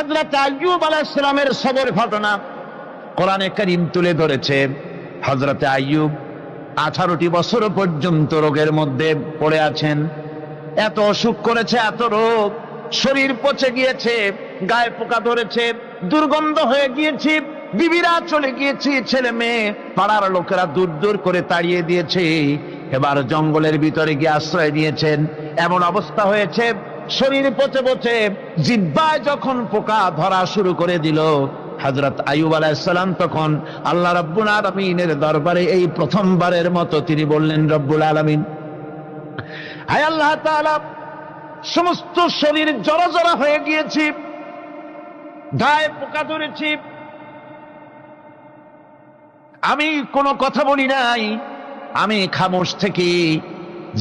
হযরত আইয়ুব আলাইহিস সালামের সবর ঘটনা কোরআনে কারীম তুলে ধরেছে। হযরত আইয়ুব 18টি বছর পর্যন্ত রোগের মধ্যে পড়ে আছেন। এত অসুখ করেছে, এত রোগ, শরীর পচে গিয়েছে, গায়ে পোকা ধরেছে, দুর্গন্ধ হয়ে গিয়েছে, বিবিরা চলে গিয়েছে, ছেলে মেয়ে পাড়ার লোকেরা দূর দূর করে তাড়িয়ে দিয়েছে। এবার জঙ্গলের ভিতরে গিয়ে আশ্রয় নিয়েছেন। এমন অবস্থা হয়েছে, শরীর পচে পচে জিহ্বায় যখন পোকা ধরা শুরু করে দিল, হযরত আইয়ুব আলাইহিস সালাম তখন আল্লাহ রাব্বুল আলামিনের দরবারে এই প্রথমবারের মতো তিনি বললেন, রব্বুল আলামিন, আয় আল্লাহ তাআলা, সমস্ত শরীর জড়জড়া হয়ে গিয়েছে, গায়ে পোকা ধরেছে, আমি কোনো কথা বলি নাই, আমি খামোশ থেকে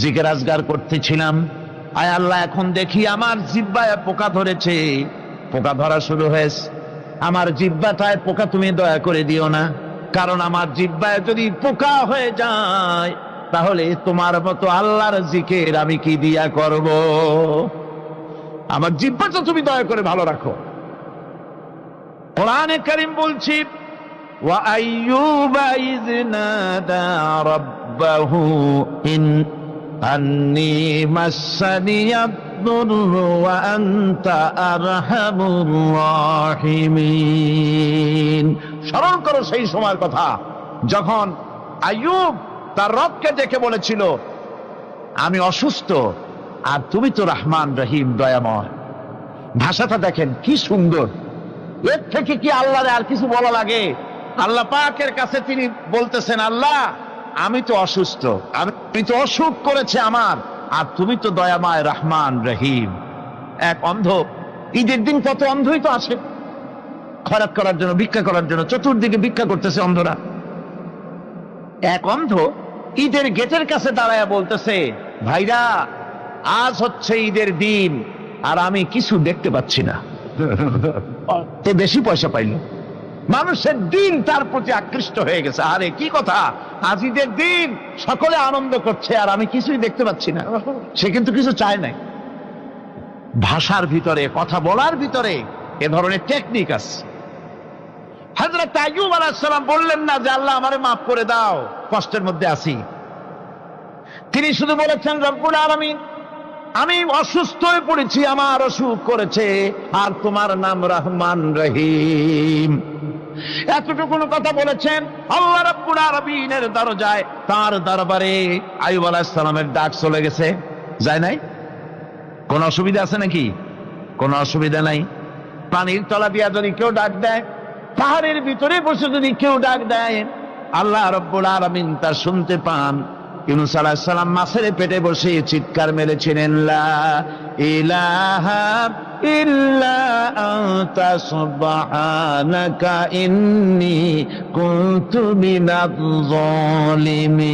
জিকির আজগার করতেছিলাম। আয় আল্লাহ, এখন দেখি আমার জিহ্বায় পোকা ধরেছে, পোকা ধরা শুরু হয়েছে। আমার জিহ্বাটায় পোকা তুমি দয়া করে দিও না, কারণ আমার জিহ্বায় যদি পোকা হয়ে যায় তাহলে তোমার মতো আল্লাহর জিকির আমি কি দিয়া করব? আমার জিহ্বাটা তুমি দয়া করে ভালো রাখো। কোরআনে কারীম বলছি, ওয়া আইয়ুবা ইয নাদা রাব্বাহু আন্নী মাসসানিয়াদ দুররু ওয়া আনতা আরহামুর রাহিমিন। স্মরণ করো সেই সময়ের কথা যখন আইয়ুব তার রবকে ডেকে বলেছিল, আমি অসুস্থ আর তুমি তো রহমান রহিম, দয়াময়। ভাষাটা দেখেন কি সুন্দর, এর থেকে কি আল্লাহর আর কিছু বলা লাগে? আল্লাহ পাকের কাছে তিনি বলতেছেন, আল্লাহ আমি তো অসুস্থ, আমি তো অসুখ করেছে আমার, আর তুমি তো দয়াময় রহমান রহিম। এক অন্ধ, ঈদের দিন কত অন্ধই তো আসে খয়রাত করার জন্য, ভিক্ষা করার জন্য, চতুর্দিকে ভিক্ষা করতেছে অন্ধরা। এক অন্ধ ঈদের গেটের কাছে দাঁড়ায় বলতেছে, ভাইরা আজ হচ্ছে ঈদের দিন আর আমি কিছু দেখতে পাচ্ছি না। এ বেশি পয়সা পাইল, মানুষের দিন তার প্রতি আকৃষ্ট হয়ে গেছে। আরে কি কথা, আজ ঈদের দিন, সকলে আনন্দ করছে আর আমি কিছুই দেখতে পাচ্ছি না। সে কিন্তু কিছু চায় নাই। ভাষার ভিতরে, কথা বলার ভিতরে এ ধরনের টেকনিক আছে। হযরত আইয়ুব আলাইহিস সালাম বললেন না যে আল্লাহ আমারে মাফ করে দাও, কষ্টের মধ্যে আছি। তিনি শুধু বলেছেন, রব্বুল আলামিন, আমি অসুস্থ হয়ে পড়েছি, আমার অসুখ করেছে, আর তোমার নাম রহমান রহিম। এতটুকু কথা বলেছেন। আল্লাহ রাব্বুল আলামিনের দরজায়, তার দরবারে আইয়ুব আলাইহিস সালামের ডাক চলে গেছে। যায় নাই? কোন অসুবিধা আছে নাকি? কোন অসুবিধা নাই। পানির তলা দিয়া যদি কেউ ডাক দেয়, পাহাড়ের ভিতরে বসে যদি কেউ ডাক দেয়, আল্লাহ রাব্বুল আলামিন তা শুনতে পান। ইউনূস আলাইহিস সালাম মাছের পেটে বসে চিৎকার মেরেছিলেন, লা ইলাহা ইল্লা আনতা সুবহানাকা ইন্নী কুনতু মিনাজ জালিমিন।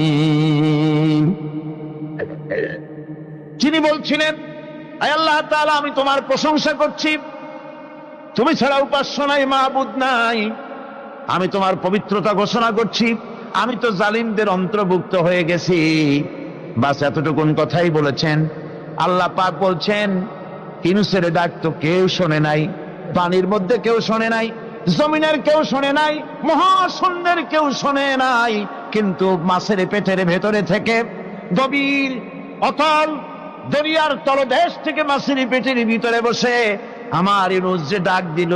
তিনি বলছিলেন, আয় আল্লাহ তাআলা, আমি তোমার প্রশংসা করছি, তুমি ছাড়া উপাস্য নাই, মাবুদ নাই। আমি তোমার পবিত্রতা ঘোষণা করছি, আমি তো জালিমদের অন্তর্ভুক্ত হয়ে গেছি। বাস এতটুকুন কথাই বলেছেন। আল্লাহ পাক বলছেন, ইউনূসের ডাক তো কেউ শোনে নাই, পানির মধ্যে কেউ শোনে নাই, জমিনের কেউ শোনে নাই, মহাশূন্যের কেউ শোনে নাই, কিন্তু মাছের পেটের ভেতরে থেকে, গভীর অতল দরিয়ার তলদেশ থেকে মাছের পেটের ভিতরে বসে আমার ইউনূস যে ডাক দিল,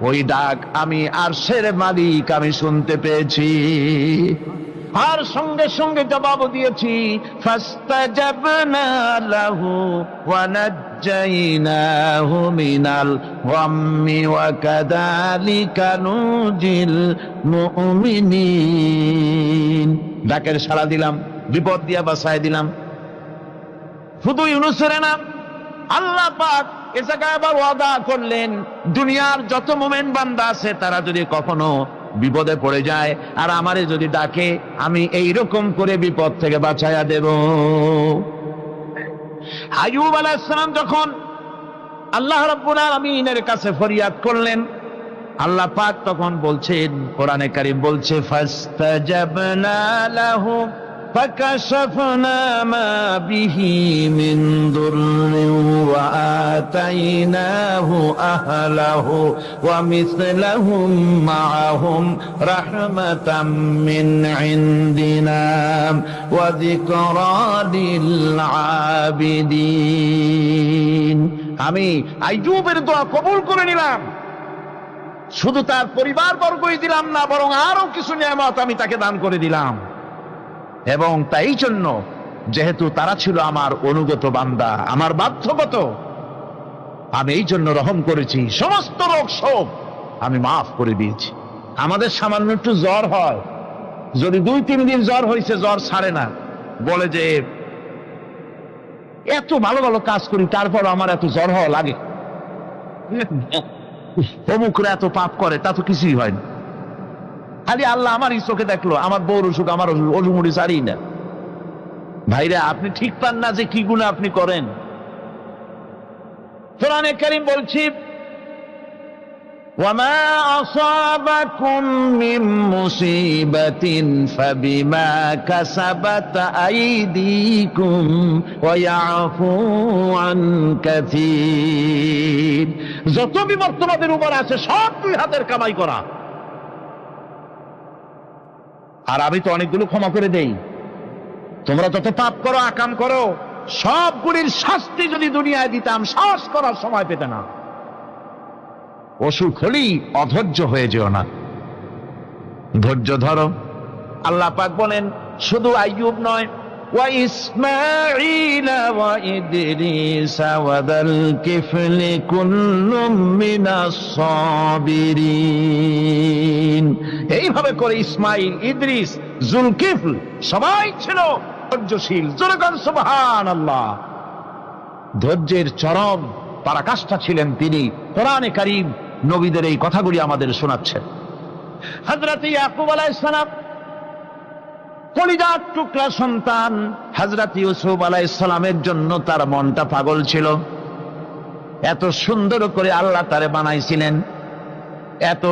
ওই ডাক আমি আরশের মালিক আমি শুনতে পেয়েছি, আর সঙ্গে সঙ্গে জবাব দিয়েছি। ফাস্তাজাবনা লাহু ওয়া নাজ্জাইনাহু মিনাল গাম্মি ওয়া কাযালিকা নুজিল মুমিনিন। ডাকের সাড়া দিলাম, বিপদ দিয়া বাঁচায় দিলাম। শুধু ইউনূসের না, আল্লাহ পাক এ জায়গায় আবার ওয়াদা করলেন, দুনিয়ার যত মুমিন বান্দা আছে তারা যদি কখনো বিপদে পড়ে যায় আর আমারে যদি ডাকে, আমি এইরকম করে বিপদ থেকে বাঁচাইয়া দেব। আইয়ুব আলাইহিস সালাম যখন আল্লাহ রাব্বুল আলামিনের কাছে ফরিয়াদ করলেন, আল্লাহ পাক তখন বলছেন, কোরআনে কারীম বলছে, ফাস্তাজাবনা লাহু فكشفنا ما به من ضر وآتيناه أهله ومثلهم معهم رحمة من عندنا وذكرى للعابدين আমি আইয়ুবের দোয়া কবুল করে নিলাম। শুধু তার পরিবার বর্গই দিলাম না, বরং আরো কিছু নিয়ামত আমি তাকে দান করে দিলাম। এবং তাই জন্য যেহেতু তারা ছিল আমার অনুগত বান্দা, আমার বাধ্যগত, আমি এই জন্য রহম করেছি, সমস্ত রোগ শোক আমি মাফ করে দিয়েছি। আমাদের সামান্য একটু জ্বর হয়, যদি 2-3 দিন জ্বর হয়েছে, জ্বর ছাড়ে না, বলে যে এত ভালো ভালো কাজ করি তারপর আমার এত জ্বর হওয়া লাগে, অমুকরা এত পাপ করে, তা তো কিছুই হয় না। খালি আল্লাহ আমার চোখে দেখলো, আমার বউর অসুখ, আমার অজুমুড়ি ছাড়ি না। ভাইরা, আপনি ঠিক পান না যে কি গুনাহ আপনি করেন। কোরআনে কারীম বলছি, ওয়ামা আসাবাকুম মিন মুসিবাতিন ফাবিমা কাসাবাত আইদিকুম ওয়া ইয়াফু আন কাসীর। যত বিপদ তোমাদের উপর আছে সব 2 হাতের কামাই করা। আর আমি তো অনেকগুলো ক্ষমা করে দেই। তোমরা যত পাপ করো, আকাম করো, সবগুলির শাস্তি যদি দুনিয়ায় দিতাম, শ্বাস করার সময় পেতে না। অসুখ হলেই অধৈর্য হয়ে যেও না, ধৈর্য ধরো। আল্লাহ পাক বলেন, শুধু আইয়ুব নয়, ওয়া ইসমাঈল ওয়া ইদরিস ওয়া দাল কিফলি কুল্লুম মিনাস সাবিরিন। এইভাবে করে ইসমাঈল, ইদ্রিস, জুলকিফল সবাই ছিল ধৈর্যশীল। জোরে বলেন সুবহানাল্লাহ। ধৈর্যের চরম পরাকাষ্ঠা ছিলেন তিনি। কোরআনে কারীম নবীদের এই কথাগুলি আমাদের শোনাচ্ছেন। হযরত ইয়াকুব আলাইহিস সালাম, কলিজার টুকরা সন্তান হযরত ইউসুফ আলাইহিস সালামের জন্য তার মনটা পাগল ছিল। এত সুন্দর করে আল্লাহ তারে বানাইছিলেন, এত